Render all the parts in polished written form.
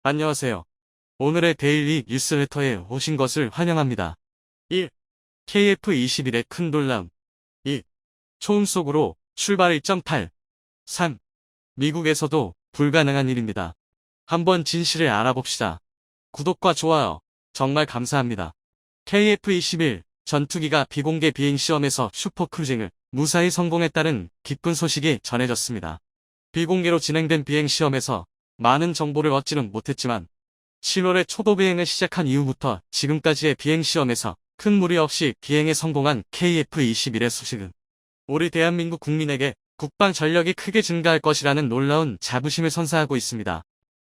안녕하세요. 오늘의 데일리 뉴스레터에 오신 것을 환영합니다. 1. KF-21의 큰 놀람. 2. 초음 속으로 출발 1.8. 3. 미국에서도 불가능한 일입니다. 한번 진실을 알아봅시다. 구독과 좋아요 정말 감사합니다. KF-21 전투기가 비공개 비행시험에서 슈퍼크루징을 무사히 성공했다는 기쁜 소식이 전해졌습니다. 비공개로 진행된 비행시험에서 많은 정보를 얻지는 못했지만 7월에 초도 비행을 시작한 이후부터 지금까지의 비행시험에서 큰 무리 없이 비행에 성공한 KF-21의 소식은 우리 대한민국 국민에게 국방 전력이 크게 증가할 것이라는 놀라운 자부심을 선사하고 있습니다.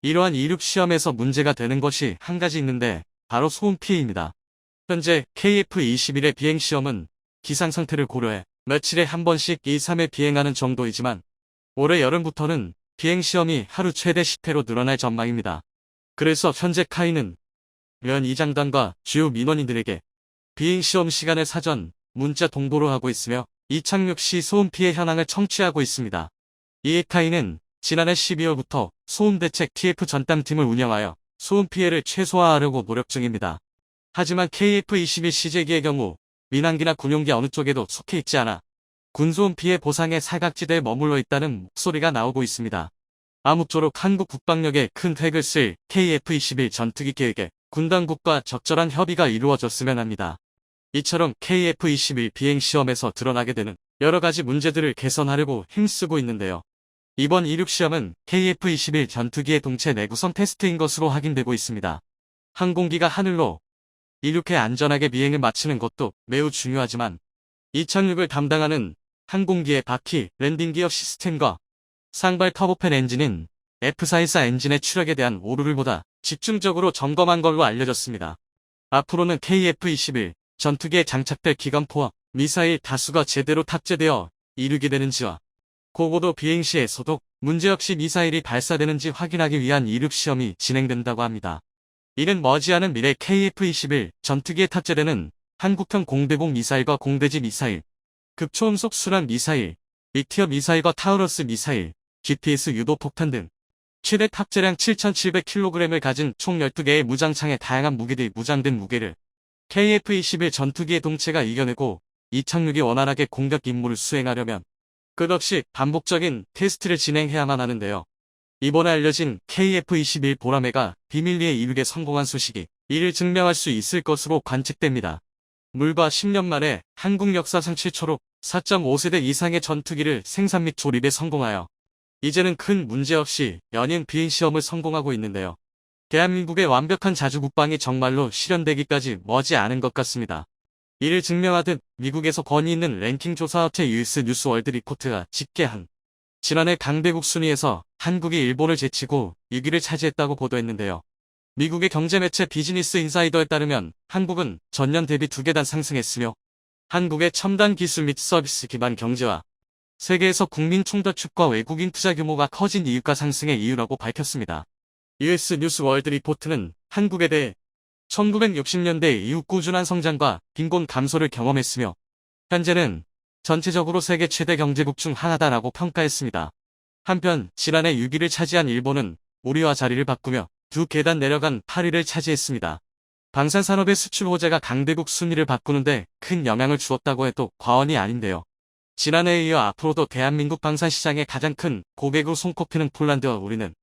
이러한 이륙 시험에서 문제가 되는 것이 한 가지 있는데 바로 소음 피해입니다. 현재 KF-21의 비행시험은 기상 상태를 고려해 며칠에 한 번씩 2, 3회 비행하는 정도이지만 올해 여름부터는 비행시험이 하루 최대 10회로 늘어날 전망입니다. 그래서 현재 카이는 면 이장단과 주요 민원인들에게 비행시험 시간을 사전 문자 동보로 하고 있으며 이착륙 시 소음 피해 현황을 청취하고 있습니다. 이에 카이는 지난해 12월부터 소음대책 TF 전담팀을 운영하여 소음 피해를 최소화하려고 노력 중입니다. 하지만 KF-21 시제기의 경우 민항기나 군용기 어느 쪽에도 속해 있지 않아 군소음 피해 보상의 사각지대에 머물러 있다는 목소리가 나오고 있습니다. 아무쪼록 한국 국방력에 큰 획을 쓸 KF-21 전투기 계획에 군 당국과 적절한 협의가 이루어졌으면 합니다. 이처럼 KF-21 비행시험에서 드러나게 되는 여러가지 문제들을 개선하려고 힘쓰고 있는데요. 이번 이륙시험은 KF-21 전투기의 동체 내구성 테스트인 것으로 확인되고 있습니다. 항공기가 하늘로 이륙해 안전하게 비행을 마치는 것도 매우 중요하지만 이착륙을 담당하는 항공기의 바퀴, 랜딩 기어 시스템과 상발 터보팬 엔진인 F414 엔진의 추력에 대한 오류를 보다 집중적으로 점검한 걸로 알려졌습니다. 앞으로는 KF-21 전투기에 장착될 기관포와 미사일 다수가 제대로 탑재되어 이륙이 되는지와 고고도 비행 시에서도 문제없이 미사일이 발사되는지 확인하기 위한 이륙 시험이 진행된다고 합니다. 이는 머지않은 미래 KF-21 전투기에 탑재되는 한국형 공대공 미사일과 공대지 미사일, 극초음속 순환 미사일, 리티어 미사일과 타우러스 미사일, GPS 유도 폭탄 등 최대 탑재량 7,700kg을 가진 총 12개의 무장창의 다양한 무기들이 무장된 무게를 KF-21 전투기의 동체가 이겨내고 이착륙이 원활하게 공격 임무를 수행하려면 끝없이 반복적인 테스트를 진행해야만 하는데요. 이번에 알려진 KF-21 보라매가 비밀리에 이륙에 성공한 소식이 이를 증명할 수 있을 것으로 관측됩니다. 불과 10년 만에 한국 역사상 최초로 4.5세대 이상의 전투기를 생산 및 조립에 성공하여 이제는 큰 문제 없이 연행 비행시험을 성공하고 있는데요. 대한민국의 완벽한 자주국방이 정말로 실현되기까지 머지않은 것 같습니다. 이를 증명하듯 미국에서 권위 있는 랭킹 조사업체 US 뉴스 월드 리포트가 집계한 지난해 강대국 순위에서 한국이 일본을 제치고 6위를 차지했다고 보도했는데요. 미국의 경제매체 비즈니스 인사이더에 따르면 한국은 전년 대비 2계단 상승했으며 한국의 첨단 기술 및 서비스 기반 경제와 세계에서 국민 총저축과 외국인 투자 규모가 커진 이유가 상승의 이유라고 밝혔습니다. US 뉴스 월드 리포트는 한국에 대해 1960년대 이후 꾸준한 성장과 빈곤 감소를 경험했으며 현재는 전체적으로 세계 최대 경제국 중 하나다라고 평가했습니다. 한편 지난해 6위를 차지한 일본은 우리와 자리를 바꾸며 2계단 내려간 8위를 차지했습니다. 방산산업의 수출 호재가 강대국 순위를 바꾸는데 큰 영향을 주었다고 해도 과언이 아닌데요. 지난해에 이어 앞으로도 대한민국 방산시장의 가장 큰 고객으로 손꼽히는 폴란드와 우리는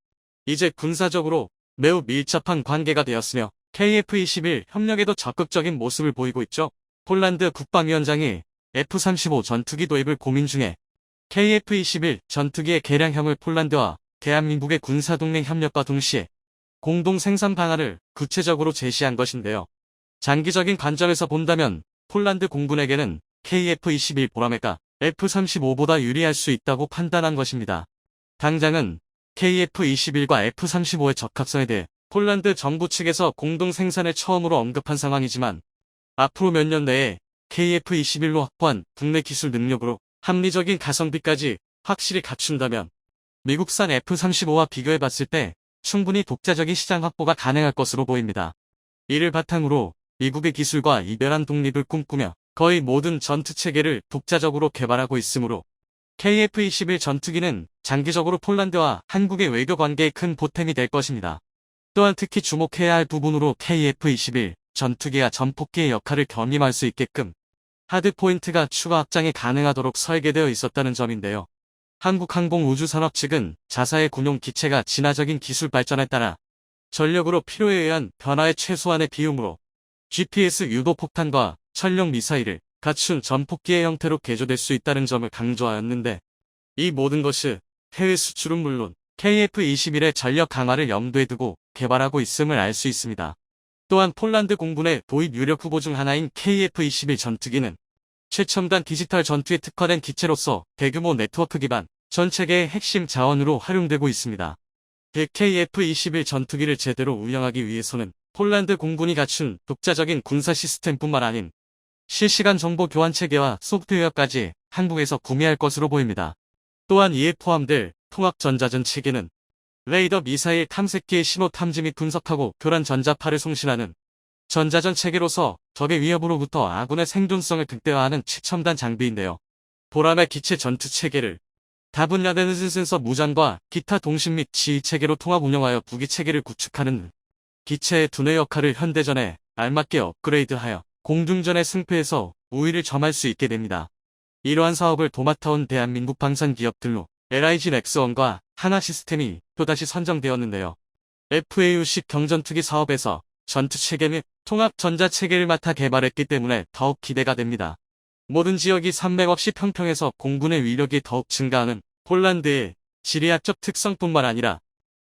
이제 군사적으로 매우 밀접한 관계가 되었으며 KF-21 협력에도 적극적인 모습을 보이고 있죠. 폴란드 국방위원장이 F-35 전투기 도입을 고민 중에 KF-21 전투기의 개량형을 폴란드와 대한민국의 군사동맹 협력과 동시에 공동 생산 방안을 구체적으로 제시한 것인데요. 장기적인 관점에서 본다면 폴란드 공군에게는 KF-21 보라매가 F-35보다 유리할 수 있다고 판단한 것입니다. 당장은 KF-21과 F-35의 적합성에 대해 폴란드 정부 측에서 공동 생산을 처음으로 언급한 상황이지만 앞으로 몇 년 내에 KF-21로 확보한 국내 기술 능력으로 합리적인 가성비까지 확실히 갖춘다면 미국산 F-35와 비교해봤을 때 충분히 독자적인 시장 확보가 가능할 것으로 보입니다. 이를 바탕으로 미국의 기술과 이별한 독립을 꿈꾸며 거의 모든 전투체계를 독자적으로 개발하고 있으므로 KF-21 전투기는 장기적으로 폴란드와 한국의 외교 관계에 큰 보탬이 될 것입니다. 또한 특히 주목해야 할 부분으로 KF-21 전투기와 전폭기의 역할을 겸임할 수 있게끔 하드포인트가 추가 확장이 가능하도록 설계되어 있었다는 점인데요. 한국항공우주산업 측은 자사의 군용 기체가 진화적인 기술 발전에 따라 전력으로 필요에 의한 변화의 최소한의 비용으로 GPS 유도 폭탄과 전력 미사일을 갖춘 전폭기의 형태로 개조될 수 있다는 점을 강조하였는데, 이 모든 것이 해외 수출은 물론 KF-21의 전력 강화를 염두에 두고 개발하고 있음을 알 수 있습니다. 또한 폴란드 공군의 도입 유력 후보 중 하나인 KF-21 전투기는 최첨단 디지털 전투에 특화된 기체로서 대규모 네트워크 기반 전 체계의 핵심 자원으로 활용되고 있습니다. KF-21 전투기를 제대로 운영하기 위해서는 폴란드 공군이 갖춘 독자적인 군사 시스템뿐만 아닌 실시간 정보 교환 체계와 소프트웨어까지 한국에서 구매할 것으로 보입니다. 또한 이에 포함될 통합 전자전 체계는 레이더 미사일 탐색기의 신호 탐지 및 분석하고 교란 전자파를 송신하는 전자전 체계로서 적의 위협으로부터 아군의 생존성을 극대화하는 최첨단 장비인데요. 보람의 기체 전투 체계를 다분야되는 센서 무장과 기타 동신 및 지휘 체계로 통합 운영하여 무기 체계를 구축하는 기체의 두뇌 역할을 현대전에 알맞게 업그레이드하여 공중전의 승패에서 우위를 점할 수 있게 됩니다. 이러한 사업을 도맡아온 대한민국 방산 기업들로 LIG 렉스원과 하나시스템이 또다시 선정되었는데요. FAU식 경전투기 사업에서 전투체계 및 통합 전자체계를 맡아 개발했기 때문에 더욱 기대가 됩니다. 모든 지역이 산맥 없이 평평해서 공군의 위력이 더욱 증가하는 폴란드의 지리학적 특성뿐만 아니라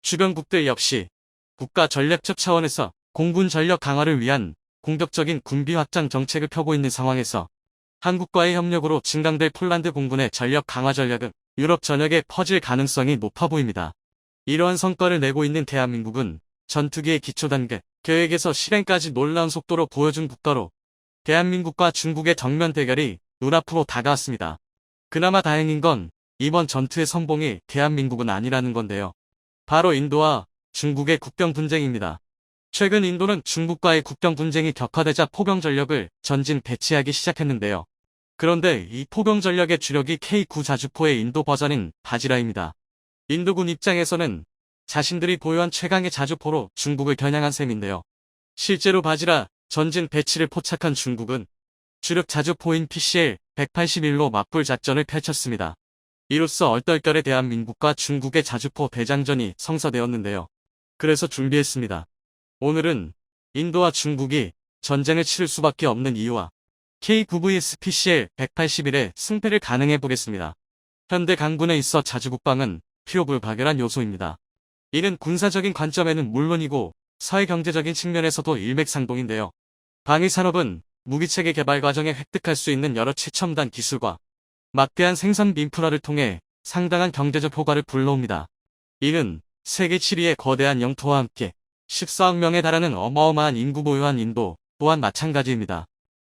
주변국들 역시 국가 전략적 차원에서 공군 전력 강화를 위한 공격적인 군비 확장 정책을 펴고 있는 상황에서 한국과의 협력으로 증강될 폴란드 공군의 전력 강화 전략은 유럽 전역에 퍼질 가능성이 높아 보입니다. 이러한 성과를 내고 있는 대한민국은 전투기의 기초 단계, 계획에서 실행까지 놀라운 속도로 보여준 국가로 대한민국과 중국의 정면 대결이 눈앞으로 다가왔습니다. 그나마 다행인 건 이번 전투의 선봉이 대한민국은 아니라는 건데요. 바로 인도와 중국의 국경 분쟁입니다. 최근 인도는 중국과의 국경 분쟁이 격화되자 포병 전력을 전진 배치하기 시작했는데요. 그런데 이 포병 전력의 주력이 K9 자주포의 인도 버전인 바지라입니다. 인도군 입장에서는 자신들이 보유한 최강의 자주포로 중국을 겨냥한 셈인데요. 실제로 바지라 전진 배치를 포착한 중국은 주력 자주포인 PCL-181로 맞불 작전을 펼쳤습니다. 이로써 얼떨결에 대한민국과 중국의 자주포 대장전이 성사되었는데요. 그래서 준비했습니다. 오늘은 인도와 중국이 전쟁을 치를 수밖에 없는 이유와 K9 vs PCL-181의 승패를 가늠해 보겠습니다. 현대 강군에 있어 자주국방은 필요불가결한 요소입니다. 이는 군사적인 관점에는 물론이고 사회경제적인 측면에서도 일맥상통인데요. 방위산업은 무기체계 개발 과정에 획득할 수 있는 여러 최첨단 기술과 막대한 생산 인프라를 통해 상당한 경제적 효과를 불러옵니다. 이는 세계 7위의 거대한 영토와 함께 14억 명에 달하는 어마어마한 인구 보유한 인도 또한 마찬가지입니다.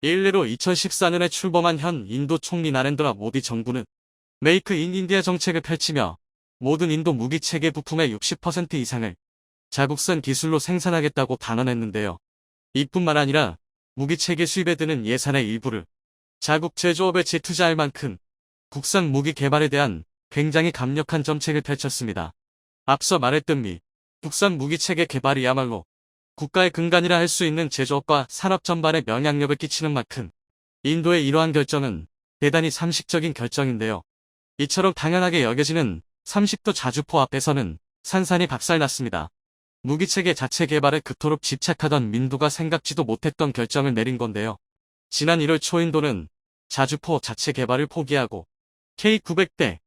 일례로 2014년에 출범한 현 인도 총리 나렌드라 모디 정부는 메이크 인 인디아 정책을 펼치며 모든 인도 무기체계 부품의 60% 이상을 자국산 기술로 생산하겠다고 단언했는데요. 이뿐만 아니라 무기체계 수입에 드는 예산의 일부를 자국 제조업에 재투자할 만큼 국산 무기 개발에 대한 굉장히 강력한 정책을 펼쳤습니다. 앞서 말했던 국산 무기체계 개발이야말로 국가의 근간이라 할 수 있는 제조업과 산업 전반에 영향력을 끼치는 만큼 인도의 이러한 결정은 대단히 상식적인 결정인데요. 이처럼 당연하게 여겨지는 30도 자주포 앞에서는 산산이 박살났습니다. 무기체계 자체 개발에 그토록 집착하던 민도가 생각지도 못했던 결정을 내린 건데요. 지난 1월 초 인도는 자주포 자체 개발을 포기하고 K900대,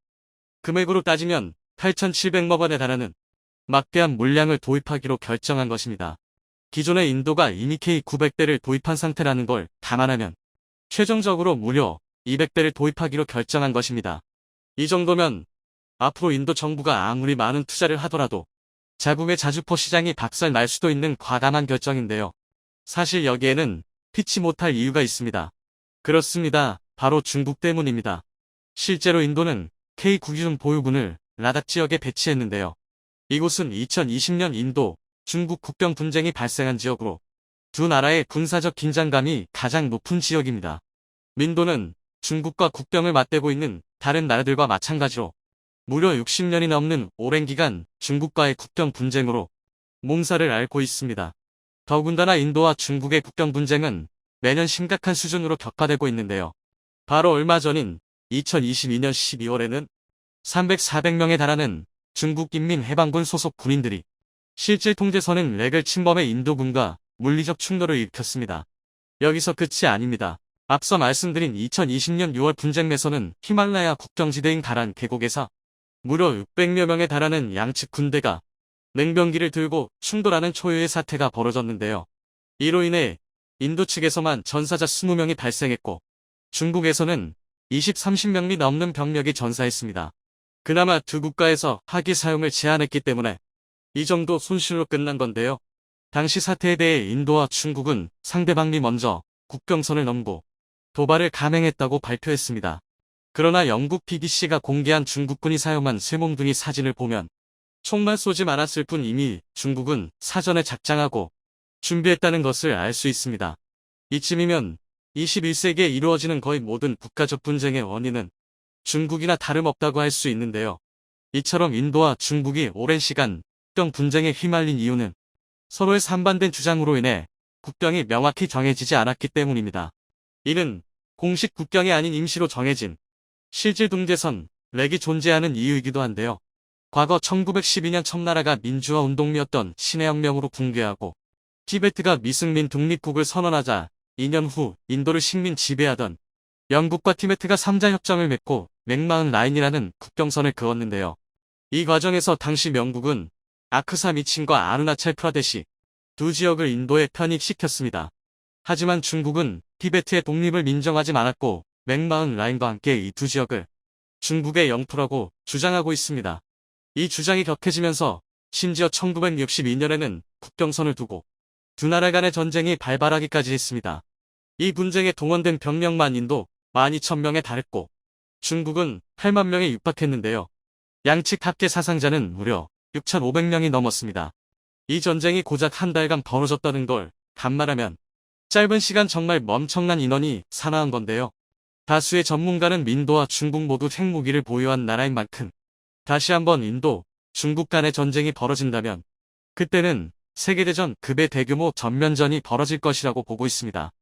금액으로 따지면 8,700억 원에 달하는 막대한 물량을 도입하기로 결정한 것입니다. 기존의 인도가 이미 K900대를 도입한 상태라는 걸 감안하면 최종적으로 무려 200대를 도입하기로 결정한 것입니다. 이 정도면 앞으로 인도 정부가 아무리 많은 투자를 하더라도 자국의 자주포 시장이 박살 날 수도 있는 과감한 결정인데요. 사실 여기에는 피치 못할 이유가 있습니다. 그렇습니다. 바로 중국 때문입니다. 실제로 인도는 K9 기준 보유군을 라닥 지역에 배치했는데요. 이곳은 2020년 인도, 중국 국경 분쟁이 발생한 지역으로 두 나라의 군사적 긴장감이 가장 높은 지역입니다. 민도는 중국과 국경을 맞대고 있는 다른 나라들과 마찬가지로 무려 60년이 넘는 오랜 기간 중국과의 국경 분쟁으로 몸살을 앓고 있습니다. 더군다나 인도와 중국의 국경 분쟁은 매년 심각한 수준으로 격화되고 있는데요. 바로 얼마 전인 2022년 12월에는 400명에 달하는 중국 인민해방군 소속 군인들이 실질 통제선인 렉을 침범해 인도군과 물리적 충돌을 일으켰습니다. 여기서 끝이 아닙니다. 앞서 말씀드린 2020년 6월 분쟁에서는 히말라야 국경지대인 가란 계곡에서 무려 600여 명에 달하는 양측 군대가 냉병기를 들고 충돌하는 초유의 사태가 벌어졌는데요. 이로 인해 인도 측에서만 전사자 20명이 발생했고 중국에서는 30명이 넘는 병력이 전사했습니다. 그나마 두 국가에서 화기 사용을 제한했기 때문에 이 정도 손실로 끝난 건데요. 당시 사태에 대해 인도와 중국은 상대방이 먼저 국경선을 넘고 도발을 감행했다고 발표했습니다. 그러나 영국 BBC가 공개한 중국군이 사용한 쇠몽둥이 사진을 보면 총만 쏘지 않았을 뿐 이미 중국은 사전에 작장하고 준비했다는 것을 알 수 있습니다. 이쯤이면 21세기에 이루어지는 거의 모든 국가적 분쟁의 원인은 중국이나 다름없다고 할 수 있는데요. 이처럼 인도와 중국이 오랜 시간 국경 분쟁에 휘말린 이유는 서로의 상반된 주장으로 인해 국경이 명확히 정해지지 않았기 때문입니다. 이는 공식 국경이 아닌 임시로 정해진 실질 동제선, 렉이 존재하는 이유이기도 한데요. 과거 1912년 청나라가 민주화 운동이었던 신해혁명으로 붕괴하고 티베트가 미승민 독립국을 선언하자 2년 후 인도를 식민 지배하던 영국과 티베트가 3자 협정을 맺고 맥마흔 라인이라는 국경선을 그었는데요. 이 과정에서 당시 명국은 아크사 미친과 아르나찰 프라데시 두 지역을 인도에 편입시켰습니다. 하지만 중국은 티베트의 독립을 인정하지 않았고 맥마흔 라인과 함께 이 두 지역을 중국의 영토라고 주장하고 있습니다. 이 주장이 격해지면서 심지어 1962년에는 국경선을 두고 두 나라 간의 전쟁이 발발하기까지 했습니다. 이 분쟁에 동원된 병력만 인도 12,000명에 달했고 중국은 8만 명에 육박했는데요. 양측 합계 사상자는 무려 6,500명이 넘었습니다. 이 전쟁이 고작 한 달간 벌어졌다는 걸 간말하면 짧은 시간 정말 엄청난 인원이 사나운 건데요. 다수의 전문가는 인도와 중국 모두 핵무기를 보유한 나라인 만큼 다시 한번 인도, 중국 간의 전쟁이 벌어진다면 그때는 세계대전 급의 대규모 전면전이 벌어질 것이라고 보고 있습니다.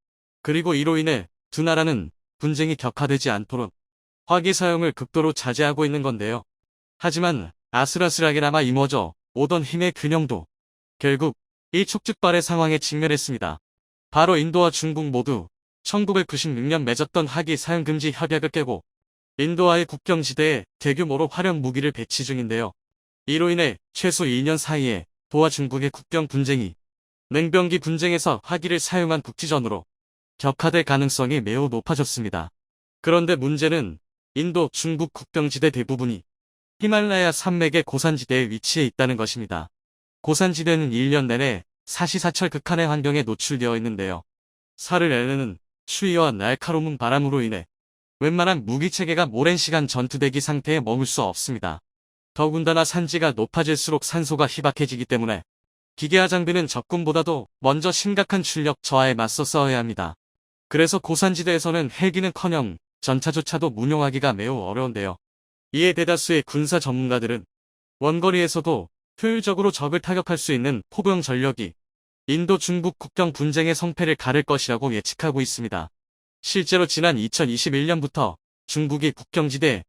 그리고 이로 인해 두 나라는 분쟁이 격화되지 않도록 화기 사용을 극도로 자제하고 있는 건데요. 하지만 아슬아슬하게나마 이루어져 오던 힘의 균형도 결국 일촉즉발의 상황에 직면했습니다. 바로 인도와 중국 모두 1996년 맺었던 화기 사용 금지 협약을 깨고 인도와의 국경지대에 대규모로 화력 무기를 배치 중인데요. 이로 인해 최소 2년 사이에 도와 중국의 국경 분쟁이 냉병기 분쟁에서 화기를 사용한 국지전으로 격화될 가능성이 매우 높아졌습니다. 그런데 문제는 인도, 중국 국경지대 대부분이 히말라야 산맥의 고산지대에 위치해 있다는 것입니다. 고산지대는 1년 내내 사시사철 극한의 환경에 노출되어 있는데요. 살을 내는 추위와 날카로운 바람으로 인해 웬만한 무기체계가 오랜 시간 전투대기 상태에 머물 수 없습니다. 더군다나 산지가 높아질수록 산소가 희박해지기 때문에 기계화 장비는 적군보다도 먼저 심각한 출력 저하에 맞서 싸워야 합니다. 그래서 고산지대에서는 헬기는커녕 전차조차도 운용하기가 매우 어려운데요. 이에 대다수의 군사 전문가들은 원거리에서도 효율적으로 적을 타격할 수 있는 포병 전력이 인도 중국 국경 분쟁의 성패를 가를 것이라고 예측하고 있습니다. 실제로 지난 2021년부터 중국이 국경지대에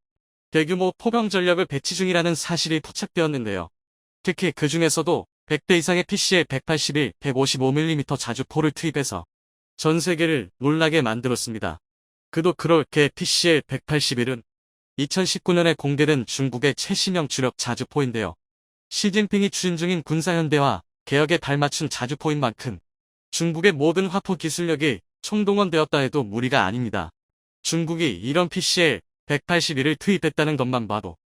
대규모 포병 전력을 배치 중이라는 사실이 포착되었는데요. 특히 그 중에서도 100대 이상의 PCL 181, 155mm 자주포를 투입해서 전 세계를 놀라게 만들었습니다. 그도 그렇게 PCL 181은 2019년에 공개된 중국의 최신형 주력 자주포인데요. 시진핑이 추진 중인 군사현대화 개혁에 발맞춘 자주포인 만큼 중국의 모든 화포 기술력이 총동원되었다 해도 무리가 아닙니다. 중국이 이런 PCL 181을 투입했다는 것만 봐도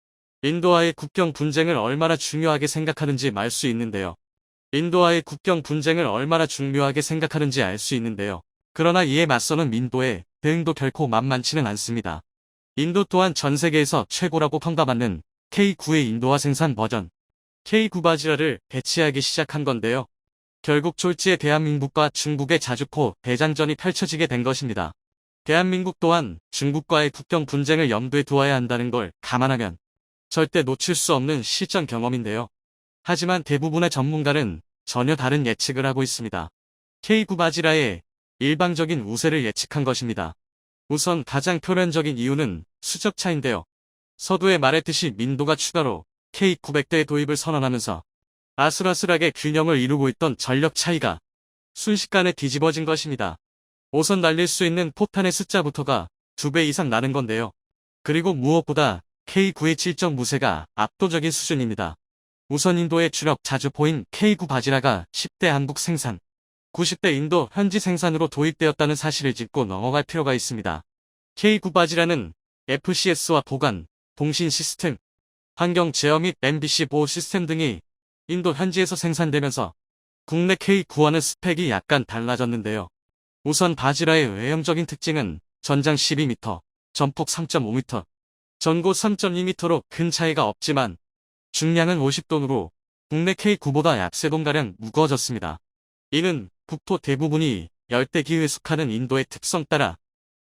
인도와의 국경 분쟁을 얼마나 중요하게 생각하는지 알 수 있는데요. 그러나 이에 맞서는 인도의 대응도 결코 만만치는 않습니다. 인도 또한 전 세계에서 최고라고 평가받는 K9의 인도화 생산 버전 K9 바지라를 배치하기 시작한 건데요. 결국 졸지에 대한민국과 중국의 자주포 대장전이 펼쳐지게 된 것입니다. 대한민국 또한 중국과의 국경 분쟁을 염두에 두어야 한다는 걸 감안하면 절대 놓칠 수 없는 실전 경험인데요. 하지만 대부분의 전문가는 전혀 다른 예측을 하고 있습니다. K9 바지라의 일방적인 우세를 예측한 것입니다. 우선 가장 표면적인 이유는 수적 차인데요. 서두에 말했듯이 민도가 추가로 K900대 도입을 선언하면서 아슬아슬하게 균형을 이루고 있던 전력 차이가 순식간에 뒤집어진 것입니다. 우선 날릴 수 있는 포탄의 숫자부터가 2배 이상 나는 건데요. 그리고 무엇보다 K9의 질적 무세가 압도적인 수준입니다. 우선 인도의 주력 자주포인 K9 바지라가 10대 한국 생산, 90대 인도 현지 생산으로 도입되었다는 사실을 짚고 넘어갈 필요가 있습니다. K9 바지라는 FCS와 보관, 통신 시스템, 환경 제어 및 MBC 보호 시스템 등이 인도 현지에서 생산되면서 국내 K9와는 스펙이 약간 달라졌는데요. 우선 바지라의 외형적인 특징은 전장 12m, 전폭 3.5m, 전고 3.2m로 큰 차이가 없지만 중량은 50톤으로 국내 K9보다 약 3톤가량 무거워졌습니다. 이는 국토 대부분이 열대 기후에 속하는 인도의 특성 따라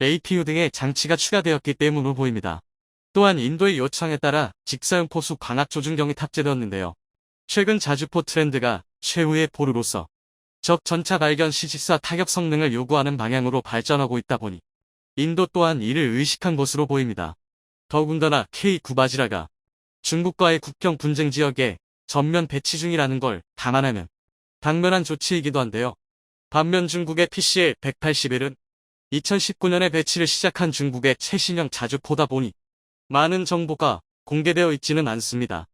APU 등의 장치가 추가되었기 때문으로 보입니다. 또한 인도의 요청에 따라 직사용 포수 광학 조준경이 탑재되었는데요. 최근 자주포 트렌드가 최후의 포루로서 적 전차 발견 시지사 타격 성능을 요구하는 방향으로 발전하고 있다 보니 인도 또한 이를 의식한 것으로 보입니다. 더군다나 K9 바지라가 중국과의 국경 분쟁 지역에 전면 배치 중이라는 걸 감안하면 당면한 조치이기도 한데요. 반면 중국의 PCL-181은 2019년에 배치를 시작한 중국의 최신형 자주포다 보니 많은 정보가 공개되어 있지는 않습니다.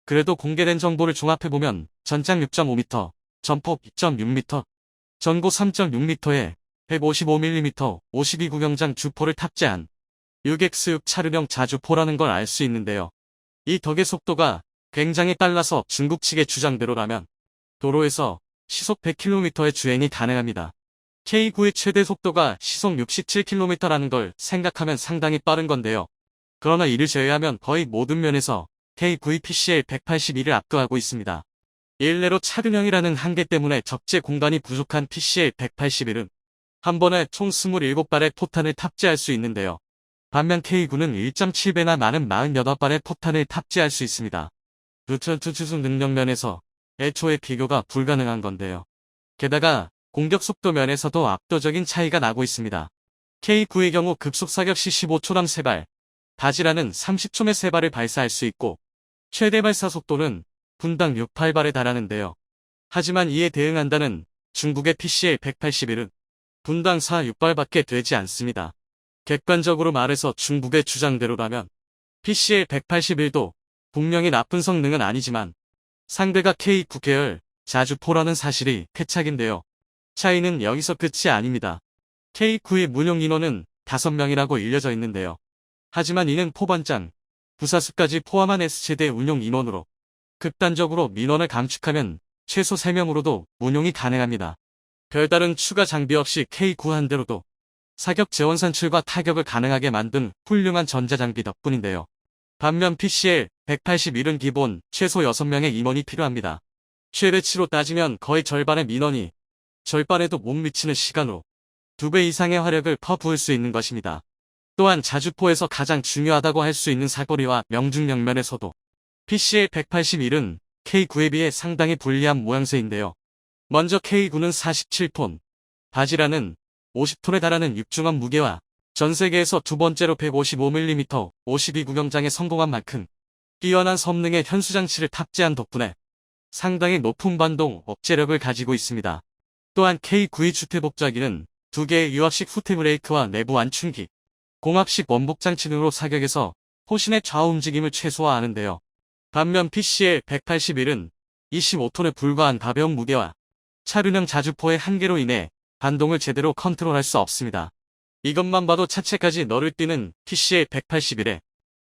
그래도 공개된 정보를 종합해보면 전장 6.5m, 전폭 2.6m, 전고 3.6m에 155mm 52구경장 주포를 탑재한 6X6 차르령 자주포라는 걸 알 수 있는데요. 이 덕의 속도가 굉장히 빨라서 중국 측의 주장대로라면 도로에서 시속 100km의 주행이 가능합니다. K9의 최대 속도가 시속 67km라는 걸 생각하면 상당히 빠른 건데요. 그러나 이를 제외하면 거의 모든 면에서 K9의 PCL-181을 압도하고 있습니다. 일례로 차륜형이라는 한계 때문에 적재 공간이 부족한 PCL-181은 한 번에 총 27발의 포탄을 탑재할 수 있는데요. 반면 K9는 1.7배나 많은 48발의 포탄을 탑재할 수 있습니다. 루트런트 주수 능력 면에서 애초에 비교가 불가능한 건데요. 게다가 공격 속도 면에서도 압도적인 차이가 나고 있습니다. K9의 경우 급속 사격 시 15초당 3발, 바지라는 30초에 3발을 발사할 수 있고 최대 발사 속도는 분당 6-8발에 달하는데요. 하지만 이에 대응한다는 중국의 PCL-181은 분당 4-6발밖에 되지 않습니다. 객관적으로 말해서 중국의 주장대로라면 PCL-181도 분명히 나쁜 성능은 아니지만 상대가 K9 계열 자주포라는 사실이 패착인데요. 차이는 여기서 끝이 아닙니다. K9의 문용 인원은 5명이라고 일려져 있는데요. 하지만 이는 포반장, 부사수까지 포함한 S체대 운용 인원으로 극단적으로 민원을 감축하면 최소 3명으로도 운용이 가능합니다. 별다른 추가 장비 없이 K9 한 대로도 사격 재원 산출과 타격을 가능하게 만든 훌륭한 전자장비 덕분인데요. 반면 PCL-181은 기본 최소 6명의 임원이 필요합니다. 최대치로 따지면 거의 절반의 민원이 절반에도 못 미치는 시간으로 2배 이상의 화력을 퍼부을 수 있는 것입니다. 또한 자주포에서 가장 중요하다고 할 수 있는 사거리와 명중력 면에서도 PCL-181은 K9에 비해 상당히 불리한 모양새인데요. 먼저 K9는 47톤, 바지라는 50톤에 달하는 육중한 무게와 전 세계에서 두 번째로 155mm 52구경장에 성공한 만큼 뛰어난 성능의 현수장치를 탑재한 덕분에 상당히 높은 반동 억제력을 가지고 있습니다. 또한 K9의 주퇴복좌기는 2개의 유압식 후퇴 브레이크와 내부 완충기, 공압식 원복장치 등으로 사격에서 포신의 좌우 움직임을 최소화하는데요. 반면 PCL-181은 25톤에 불과한 가벼운 무게와 차륜형 자주포의 한계로 인해 반동을 제대로 컨트롤할 수 없습니다. 이것만 봐도 차체까지 너를 뛰는 PCL-181에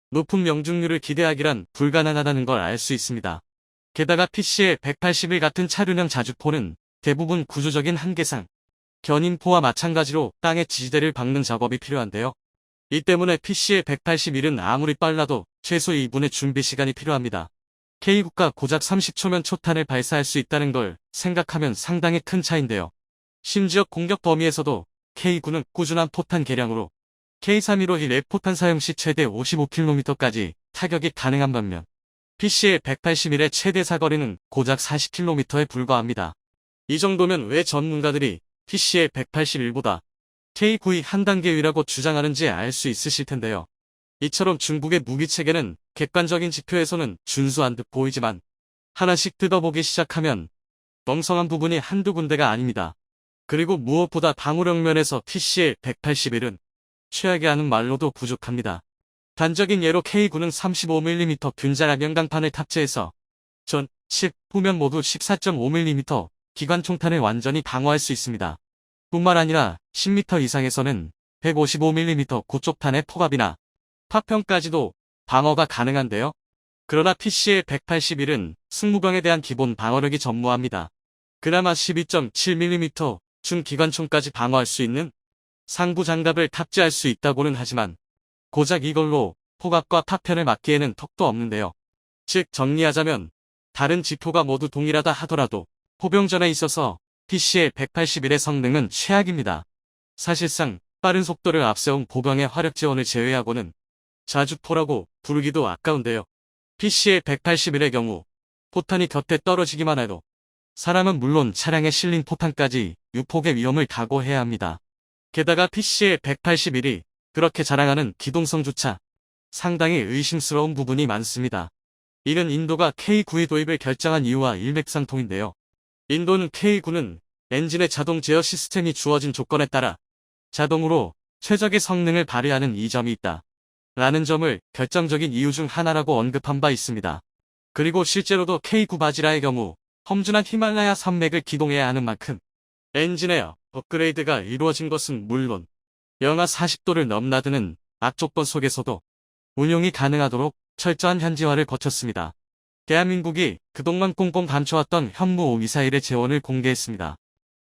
높은 명중률을 기대하기란 불가능하다는 걸 알 수 있습니다. 게다가 PCL-181 같은 차륜형 자주포는 대부분 구조적인 한계상 견인포와 마찬가지로 땅의 지지대를 박는 작업이 필요한데요. 이 때문에 PCL-181은 아무리 빨라도 최소 2분의 준비 시간이 필요합니다. K9가 고작 30초면 초탄을 발사할 수 있다는 걸 생각하면 상당히 큰 차인데요. 심지어 공격 범위에서도 K9는 꾸준한 포탄 개량으로 K315의 랩포탄 사용 시 최대 55km까지 타격이 가능한 반면 PCL 181의 최대 사거리는 고작 40km에 불과합니다. 이 정도면 왜 전문가들이 PCL 181보다 K9이 한 단계 위라고 주장하는지 알 수 있으실 텐데요. 이처럼 중국의 무기 체계는 객관적인 지표에서는 준수한 듯 보이지만 하나씩 뜯어보기 시작하면 멍성한 부분이 한두 군데가 아닙니다. 그리고 무엇보다 방어력 면에서 PCL 181은 최악이 하는 말로도 부족합니다. 단적인 예로 K9는 35mm 균장 악영강판을 탑재해서 전, 측, 후면 모두 14.5mm 기관총탄을 완전히 방어할 수 있습니다. 뿐만 아니라 10m 이상에서는 155mm 고쪽탄의 포갑이나 파편까지도 방어가 가능한데요. 그러나 PCL 181은 승무병에 대한 기본 방어력이 전무합니다. 그나마 12.7mm 중기관총까지 방어할 수 있는 상부 장갑을 탑재할 수 있다고는 하지만 고작 이걸로 포갑과 파편을 막기에는 턱도 없는데요. 즉 정리하자면 다른 지표가 모두 동일하다 하더라도 포병전에 있어서 PCL 181의 성능은 최악입니다. 사실상 빠른 속도를 앞세운 보병의 화력 지원을 제외하고는 자주포라고 부르기도 아까운데요. PCL 181의 경우 포탄이 곁에 떨어지기만 해도 사람은 물론 차량에 실린 포탄까지 유폭의 위험을 각오해야 합니다. 게다가 PCL 181이 그렇게 자랑하는 기동성조차 상당히 의심스러운 부분이 많습니다. 이는 인도가 K9의 도입을 결정한 이유와 일맥상통인데요. 인도는 K9는 엔진의 자동 제어 시스템이 주어진 조건에 따라 자동으로 최적의 성능을 발휘하는 이점이 있다. 라는 점을 결정적인 이유 중 하나라고 언급한 바 있습니다. 그리고 실제로도 K9 바지라의 경우 험준한 히말라야 산맥을 기동해야 하는 만큼 엔진의 업그레이드가 이루어진 것은 물론 영하 40도를 넘나드는 악조건 속에서도 운용이 가능하도록 철저한 현지화를 거쳤습니다. 대한민국이 그동안 꽁꽁 감춰왔던 현무 5 미사일의 재원을 공개했습니다.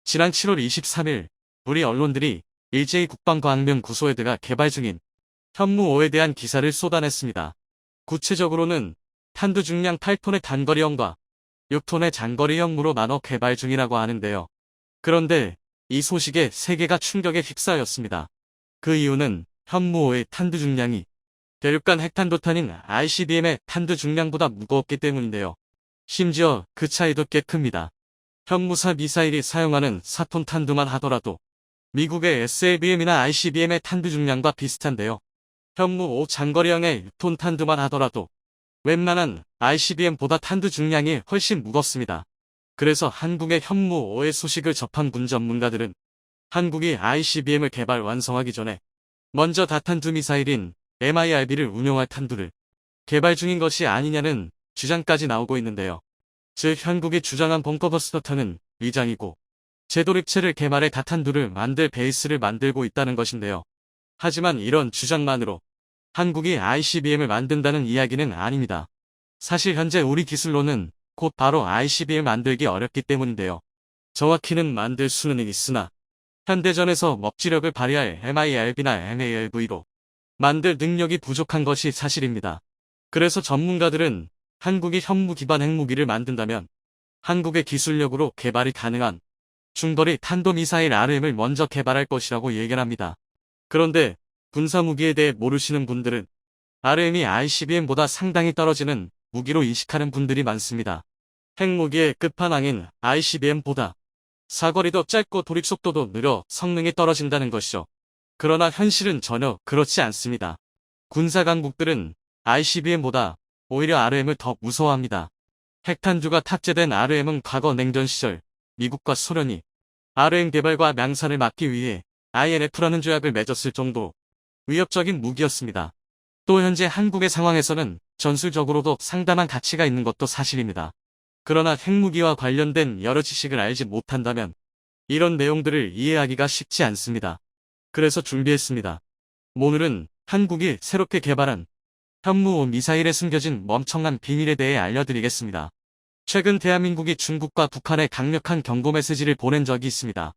지난 7월 23일 우리 언론들이 일제히 국방과학면 구소회대가 개발 중인 현무 5에 대한 기사를 쏟아냈습니다. 구체적으로는 탄두 중량 8톤의 단거리형과 6톤의 장거리형무로 나눠 개발 중이라고 하는데요. 그런데 이 소식에 세계가 충격에 휩싸였습니다. 그 이유는 현무 5의 탄두 중량이 대륙간 핵탄도탄인 ICBM의 탄두 중량보다 무거웠기 때문인데요. 심지어 그 차이도 꽤 큽니다. 현무사 미사일이 사용하는 4톤 탄두만 하더라도 미국의 SLBM이나 ICBM의 탄두 중량과 비슷한데요. 현무 5 장거리형의 6톤 탄두만 하더라도 웬만한 ICBM보다 탄두 중량이 훨씬 무겁습니다. 그래서 한국의 현무 5의 소식을 접한 군 전문가들은 한국이 ICBM을 개발 완성하기 전에 먼저 다탄두 미사일인 MIRB를 운용할 탄두를 개발 중인 것이 아니냐는 주장까지 나오고 있는데요. 즉 현국이 주장한 벙커버스터탄은 위장이고 제도립체를 개발해 다탄두를 만들 베이스를 만들고 있다는 것인데요. 하지만 이런 주장만으로 한국이 ICBM을 만든다는 이야기는 아닙니다. 사실 현재 우리 기술로는 곧 바로 ICBM 만들기 어렵기 때문인데요. 정확히는 만들 수는 있으나 현대전에서 먹지력을 발휘할 MIRB나 MALV로 만들 능력이 부족한 것이 사실입니다. 그래서 전문가들은 한국이 현무 기반 핵무기를 만든다면 한국의 기술력으로 개발이 가능한 중거리 탄도미사일 RM을 먼저 개발할 것이라고 예견합니다. 그런데 군사무기에 대해 모르시는 분들은 RM이 ICBM보다 상당히 떨어지는 무기로 인식하는 분들이 많습니다. 핵무기의 끝판왕인 ICBM보다 사거리도 짧고 도립속도도 느려 성능이 떨어진다는 것이죠. 그러나 현실은 전혀 그렇지 않습니다. 군사 강국들은 ICBM보다 오히려 RM을 더 무서워합니다. 핵탄두가 탑재된 RM은 과거 냉전 시절 미국과 소련이 RM 개발과 양산을 막기 위해 INF라는 조약을 맺었을 정도로 위협적인 무기였습니다. 또 현재 한국의 상황에서는 전술적으로도 상당한 가치가 있는 것도 사실입니다. 그러나 핵무기와 관련된 여러 지식을 알지 못한다면 이런 내용들을 이해하기가 쉽지 않습니다. 그래서 준비했습니다. 오늘은 한국이 새롭게 개발한 현무 5 미사일에 숨겨진 멍청한 비밀에 대해 알려드리겠습니다. 최근 대한민국이 중국과 북한에 강력한 경고 메시지를 보낸 적이 있습니다.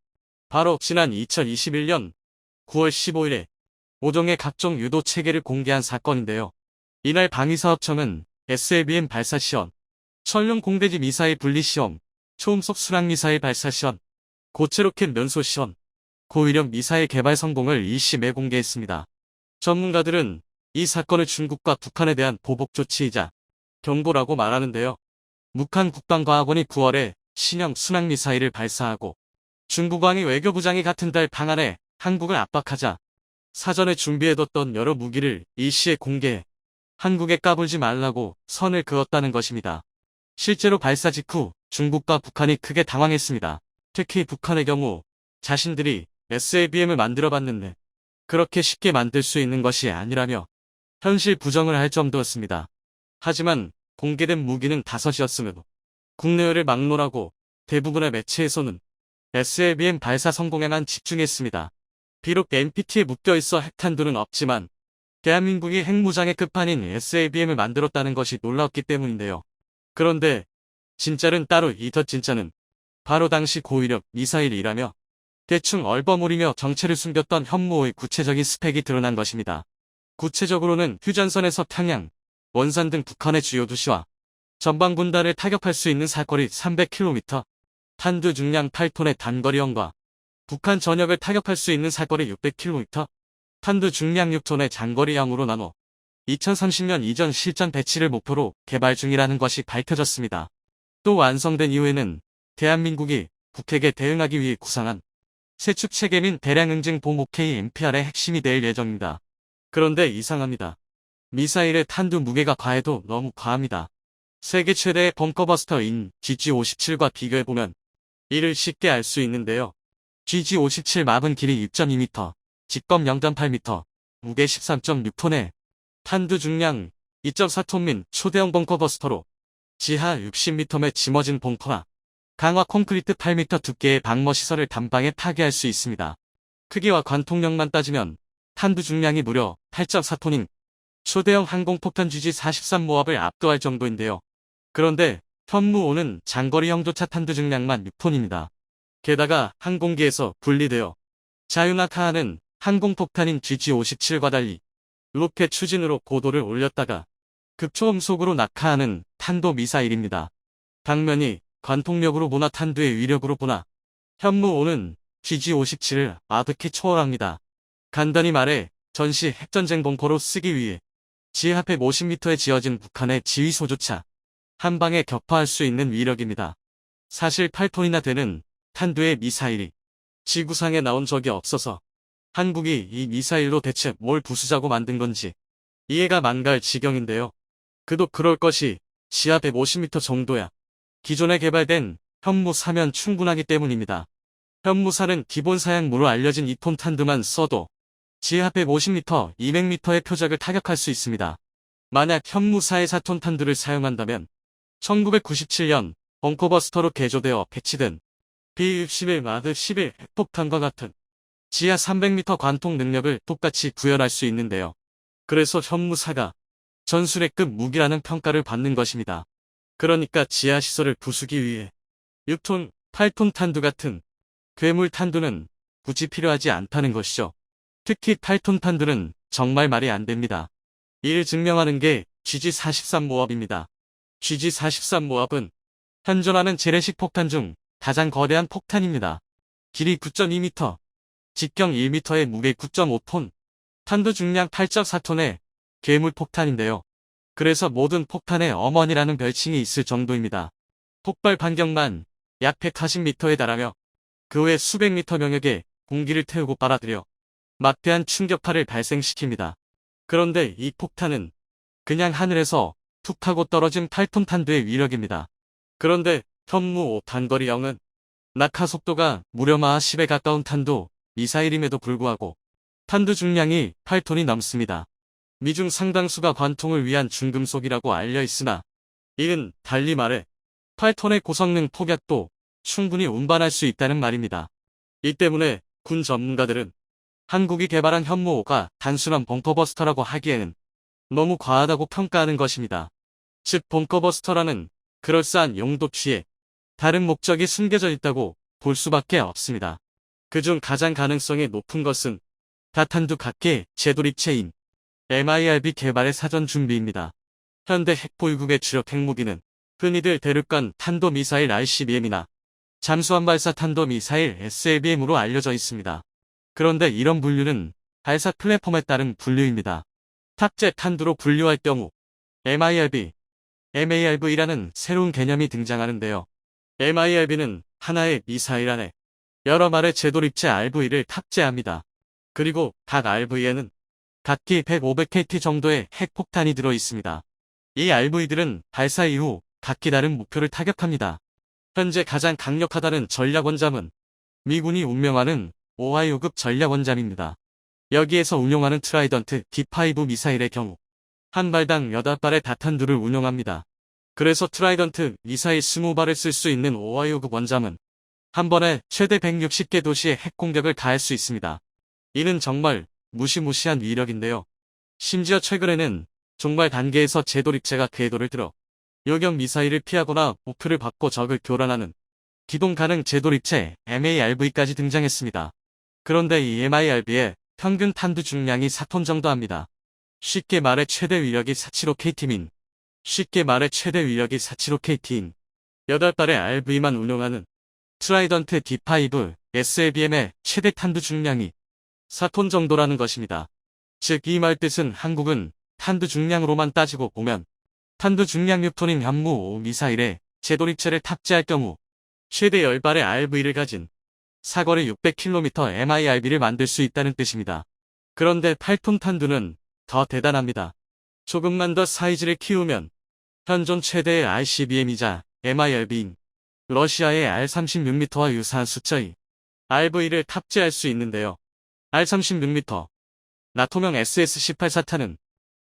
바로 지난 2021년 9월 15일에 5종의 각종 유도 체계를 공개한 사건인데요. 이날 방위사업청은 SLBM 발사 시험, 천룡 공대지 미사일 분리 시험, 초음속 순항 미사일 발사 시험, 고체 로켓 면소 시험, 고위력 미사일 개발 성공을 일심에 공개했습니다. 전문가들은 이 사건을 중국과 북한에 대한 보복 조치이자 경보라고 말하는데요. 북한 국방과학원이 9월에 신형 순항미사일을 발사하고 중국왕이 외교부장이 같은 달 방한해 한국을 압박하자 사전에 준비해뒀던 여러 무기를 일시에 공개해 한국에 까불지 말라고 선을 그었다는 것입니다. 실제로 발사 직후 중국과 북한이 크게 당황했습니다. 특히 북한의 경우 자신들이 SLBM을 만들어봤는데 그렇게 쉽게 만들 수 있는 것이 아니라며 현실 부정을 할 정도였습니다. 하지만 공개된 무기는 5이었으므로 국내외를 막론하고 대부분의 매체에서는 SLBM 발사 성공에만 집중했습니다. 비록 NPT에 묶여있어 핵탄두는 없지만 대한민국이 핵무장의 끝판인 SLBM을 만들었다는 것이 놀라웠기 때문인데요. 그런데 진짜는 따로 이 더 진짜는 바로 당시 고위력 미사일이라며 대충 얼버무리며 정체를 숨겼던 현무호의 구체적인 스펙이 드러난 것입니다. 구체적으로는 휴전선에서 평양, 원산 등 북한의 주요 도시와 전방분단을 타격할 수 있는 사거리 300km, 탄두 중량 8톤의 단거리형과 북한 전역을 타격할 수 있는 사거리 600km, 탄두 중량 6톤의 장거리형으로 나눠 2030년 이전 실전 배치를 목표로 개발 중이라는 것이 밝혀졌습니다. 또 완성된 이후에는 대한민국이 북핵에 대응하기 위해 구상한 세축 체계민 대량 응징 보호 KMPR의 핵심이 될 예정입니다. 그런데 이상합니다. 미사일의 탄두 무게가 과해도 너무 과합니다. 세계 최대의 벙커버스터인 GG57과 비교해보면 이를 쉽게 알 수 있는데요. GG57 마분 길이 6.2m, 직검 0.8m, 무게 13.6톤에 탄두 중량 2.4톤 민 초대형 벙커버스터로 지하 60m의 짊어진 벙커나 강화 콘크리트 8m 두께의 방머 시설을 단방에 파괴할 수 있습니다. 크기와 관통력만 따지면 탄두 중량이 무려 8.4톤인 초대형 항공폭탄 GG43 모압을 압도할 정도인데요. 그런데 현무5는 장거리 형조차 탄두 중량만 6톤입니다. 게다가 항공기에서 분리되어 자유낙하하는 항공폭탄인 GG57과 달리 로켓 추진으로 고도를 올렸다가 급초음속으로 낙하하는 탄도미사일입니다. 당면이 관통력으로 보나 탄두의 위력으로 보나 현무5는 GG57을 아득히 초월합니다. 간단히 말해 전시 핵전쟁 벙커로 쓰기 위해 지하 150m에 지어진 북한의 지휘소조차 한 방에 격파할 수 있는 위력입니다. 사실 8톤이나 되는 탄두의 미사일이 지구상에 나온 적이 없어서 한국이 이 미사일로 대체 뭘 부수자고 만든 건지 이해가 망갈 지경인데요. 그도 그럴 것이 지하 150m 정도야 기존에 개발된 현무4면 충분하기 때문입니다. 현무4는 기본 사양무로 알려진 2톤 탄두만 써도 지하 150m, 200m의 표적을 타격할 수 있습니다. 만약 현무4의 4톤 탄두를 사용한다면 1997년 벙커버스터로 개조되어 배치된 B-61 마드 11 핵폭탄과 같은 지하 300m 관통 능력을 똑같이 구현할 수 있는데요. 그래서 현무4가 전술핵급 무기라는 평가를 받는 것입니다. 그러니까 지하 시설을 부수기 위해 6톤, 8톤 탄두 같은 괴물 탄두는 굳이 필요하지 않다는 것이죠. 특히 8톤 탄두는 정말 말이 안 됩니다. 이를 증명하는 게 GG43 모압입니다. GG43 모압은 현존하는 재래식 폭탄 중 가장 거대한 폭탄입니다. 길이 9.2m, 직경 1m에 무게 9.5톤, 탄두 중량 8.4톤의 괴물 폭탄인데요. 그래서 모든 폭탄의 어머니라는 별칭이 있을 정도입니다. 폭발 반경만 약 140m에 달하며 그 외 수백 미터 명역에 공기를 태우고 빨아들여 막대한 충격파를 발생시킵니다. 그런데 이 폭탄은 그냥 하늘에서 툭 하고 떨어진 8톤 탄두의 위력입니다. 그런데 현무5 단거리형은 낙하 속도가 무려 마하 10에 가까운 탄두 미사일임에도 불구하고 탄두 중량이 8톤이 넘습니다. 미중 상당수가 관통을 위한 중금속이라고 알려 있으나 이는 달리 말해 8톤의 고성능 폭약도 충분히 운반할 수 있다는 말입니다. 이 때문에 군 전문가들은 한국이 개발한 현무5가 단순한 벙커버스터라고 하기에는 너무 과하다고 평가하는 것입니다. 즉 벙커버스터라는 그럴싸한 용도 취에 다른 목적이 숨겨져 있다고 볼 수밖에 없습니다. 그중 가장 가능성이 높은 것은 다탄두 각계 재도립체인 MIRB 개발의 사전 준비입니다. 현대 핵보유국의 주력 핵무기는 흔히들 대륙간 탄도미사일 ICBM이나 잠수함 발사 탄도미사일 SLBM으로 알려져 있습니다. 그런데 이런 분류는 발사 플랫폼에 따른 분류입니다. 탑재 탄두로 분류할 경우 MIRB, MARV라는 새로운 개념이 등장하는데요. MIRV는 하나의 미사일 안에 여러 발의 제도립체 RV를 탑재합니다. 그리고 각 RV에는 각기 100-500KT 정도의 핵폭탄이 들어 있습니다. 이 RV들은 발사 이후 각기 다른 목표를 타격합니다. 현재 가장 강력하다는 전략원잠은 미군이 운명하는 오하이오급 전략원잠입니다. 여기에서 운용하는 트라이던트 D5 미사일의 경우 한 발당 8발의 다탄두를 운용합니다. 그래서 트라이던트 미사일 20발을 쓸 수 있는 오하이오급 원잠은 한 번에 최대 160개 도시에 핵공격을 가할 수 있습니다. 이는 정말 무시무시한 위력인데요. 심지어 최근에는 종말 단계에서 제도립체가 궤도를 들어 요격 미사일을 피하거나 목표를 받고 적을 교란하는 기동 가능 제도립체 MARV까지 등장했습니다. 그런데 이 MIRV의 평균 탄두 중량이 4톤 정도 합니다. 쉽게 말해 최대 위력이 475KT인 8발의 RV만 운용하는 트라이던트 D5 SLBM의 최대 탄두 중량이 4톤 정도라는 것입니다. 즉 이 말 뜻은 한국은 탄두 중량으로만 따지고 보면 탄두 중량 6톤인 현무 5 미사일에 제도립체를 탑재할 경우 최대 10발의 RV를 가진 사거리 600km MIRV를 만들 수 있다는 뜻입니다. 그런데 8톤 탄두는 더 대단합니다. 조금만 더 사이즈를 키우면 현존 최대의 ICBM이자 MIRV인 러시아의 R-36M와 유사한 숫자의 RV를 탑재할 수 있는데요. R-36M, 나토명 SS-18 사탄은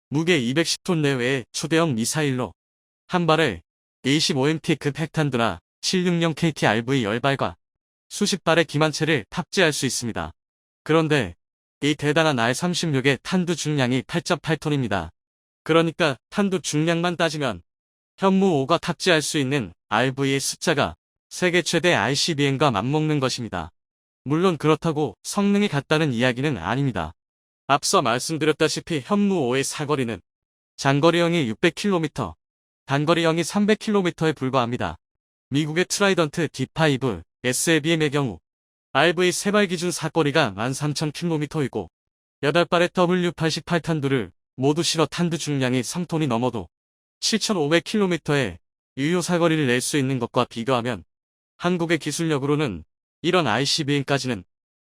무게 210톤 내외의 초대형 미사일로 한 발에 25MT급 핵탄두나 760KT RV 10발과 수십 발의 기만체를 탑재할 수 있습니다. 그런데 이 대단한 R-36의 탄두 중량이 8.8톤입니다. 그러니까 탄두 중량만 따지면 현무 5가 탑재할 수 있는 RV의 숫자가 세계 최대 ICBM과 맞먹는 것입니다. 물론 그렇다고 성능이 같다는 이야기는 아닙니다. 앞서 말씀드렸다시피 현무 5의 사거리는 장거리형이 600km, 단거리형이 300km에 불과합니다. 미국의 트라이던트 D5 SLBM의 경우 RV 3발 기준 사거리가 13,000km이고 8발의 W88 탄두를 모두 실어 탄두 중량이 3톤이 넘어도 7,500km의 유효 사거리를 낼 수 있는 것과 비교하면 한국의 기술력으로는 이런 ICBM까지는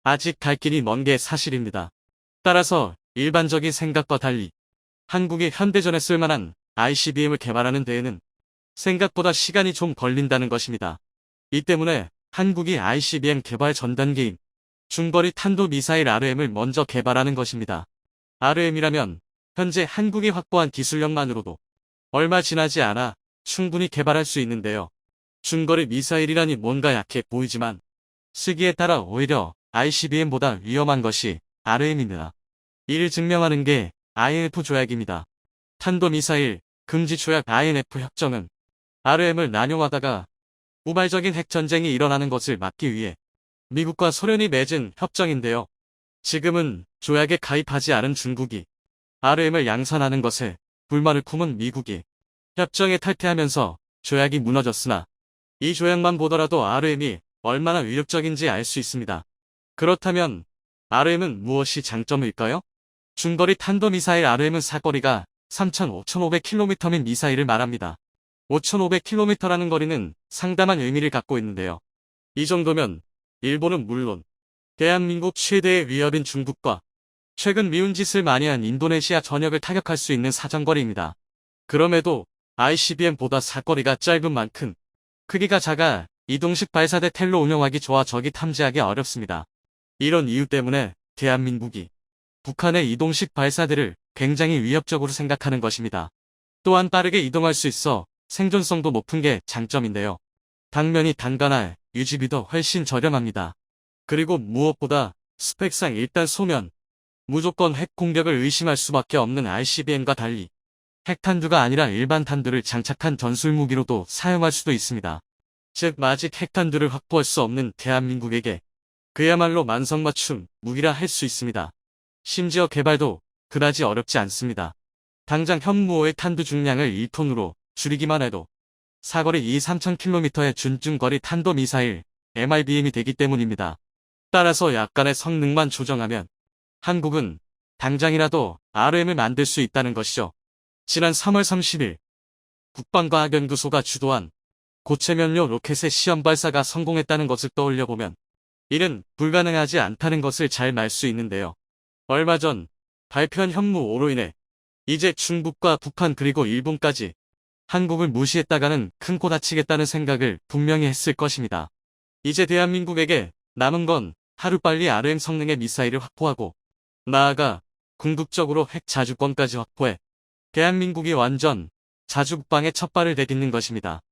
아직 갈 길이 먼 게 사실입니다. 따라서 일반적인 생각과 달리 한국이 현대전에 쓸만한 ICBM을 개발하는 데에는 생각보다 시간이 좀 걸린다는 것입니다. 이 때문에 한국이 ICBM 개발 전 단계인 중거리 탄도미사일 RM을 먼저 개발하는 것입니다. RM이라면 현재 한국이 확보한 기술력만으로도 얼마 지나지 않아 충분히 개발할 수 있는데요. 중거리 미사일이라니 뭔가 약해 보이지만 시기에 따라 오히려 ICBM보다 위험한 것이 RM입니다. 이를 증명하는 게 INF 조약입니다. 탄도미사일 금지 조약 INF 협정은 RM을 난용하다가 우발적인 핵전쟁이 일어나는 것을 막기 위해 미국과 소련이 맺은 협정인데요. 지금은 조약에 가입하지 않은 중국이 RM을 양산하는 것에 불만을 품은 미국이 협정에 탈퇴하면서 조약이 무너졌으나 이 조약만 보더라도 RM이 얼마나 위력적인지 알 수 있습니다. 그렇다면 RM은 무엇이 장점일까요? 중거리 탄도미사일 RM은 사거리가 3,500km인 미사일을 말합니다. 5,500km라는 거리는 상당한 의미를 갖고 있는데요. 이 정도면 일본은 물론 대한민국 최대의 위협인 중국과 최근 미운 짓을 많이 한 인도네시아 전역을 타격할 수 있는 사정거리입니다. 그럼에도 ICBM보다 사거리가 짧은 만큼 크기가 작아 이동식 발사대 텔로 운용하기 좋아 적이 탐지하기 어렵습니다. 이런 이유 때문에 대한민국이 북한의 이동식 발사대를 굉장히 위협적으로 생각하는 것입니다. 또한 빠르게 이동할 수 있어 생존성도 높은 게 장점인데요. 당면이 단가나 유지비도 훨씬 저렴합니다. 그리고 무엇보다 스펙상 일단 소면, 무조건 핵 공격을 의심할 수밖에 없는 ICBM과 달리 핵탄두가 아니라 일반 탄두를 장착한 전술무기로도 사용할 수도 있습니다. 즉 아직 핵탄두를 확보할 수 없는 대한민국에게 그야말로 만성맞춤 무기라 할 수 있습니다. 심지어 개발도 그다지 어렵지 않습니다. 당장 현무호의 탄두 중량을 1톤으로 줄이기만 해도 사거리 2-3,000km의 준중거리 탄도미사일 MIBM이 되기 때문입니다. 따라서 약간의 성능만 조정하면 한국은 당장이라도 RM을 만들 수 있다는 것이죠. 지난 3월 30일 국방과학연구소가 주도한 고체면료 로켓의 시험 발사가 성공했다는 것을 떠올려보면 이는 불가능하지 않다는 것을 잘 말 수 있는데요. 얼마 전 발표한 현무 5로 인해 이제 중국과 북한 그리고 일본까지 한국을 무시했다가는 큰 코 다치겠다는 생각을 분명히 했을 것입니다. 이제 대한민국에게 남은 건 하루빨리 RM 성능의 미사일을 확보하고 나아가 궁극적으로 핵 자주권까지 확보해 대한민국이 완전 자주국방의 첫 발을 내딛는 것입니다.